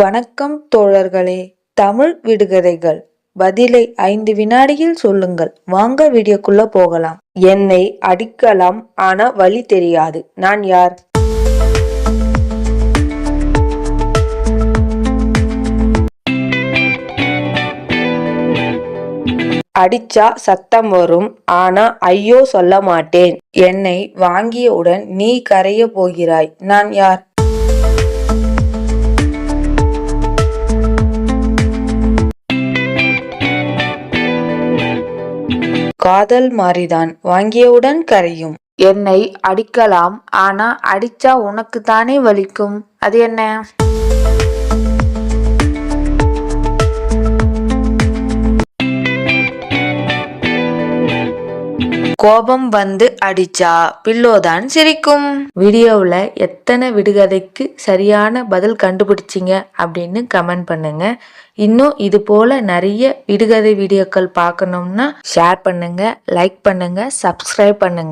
வணக்கம் தோழர்களே. தமிழ் விடுகதைகள். பதிலை 5 வினாடியில் சொல்லுங்கள். வாங்க வீடியோக்குள்ள போகலாம். என்னை அடிக்கலாம், ஆனா வழி தெரியாது. நான் யார்? அடிச்சா சத்தம் வரும், ஆனா ஐயோ சொல்ல மாட்டேன். என்னை வாங்கியவுடன் நீ கரைய போகிறாய். நான் யார்? காதல் மாறிதான், வாங்கியவுடன் கரையும். என்னை அடிக்கலாம், ஆனா அடிச்சா உனக்கு தானே வலிக்கும். அது என்ன? கோபம் வந்து அடிச்சா பில்லோதான் சிரிக்கும். வீடியோவில் எத்தனை விடுகதைக்கு சரியான பதில் கண்டுபிடிச்சிங்க அப்படின்னு கமெண்ட் பண்ணுங்க. இன்னும் இது போல நிறைய விடுகதை வீடியோக்கள் பார்க்கணும்னா ஷேர் பண்ணுங்க, லைக் பண்ணுங்க, சப்ஸ்கிரைப் பண்ணுங்க.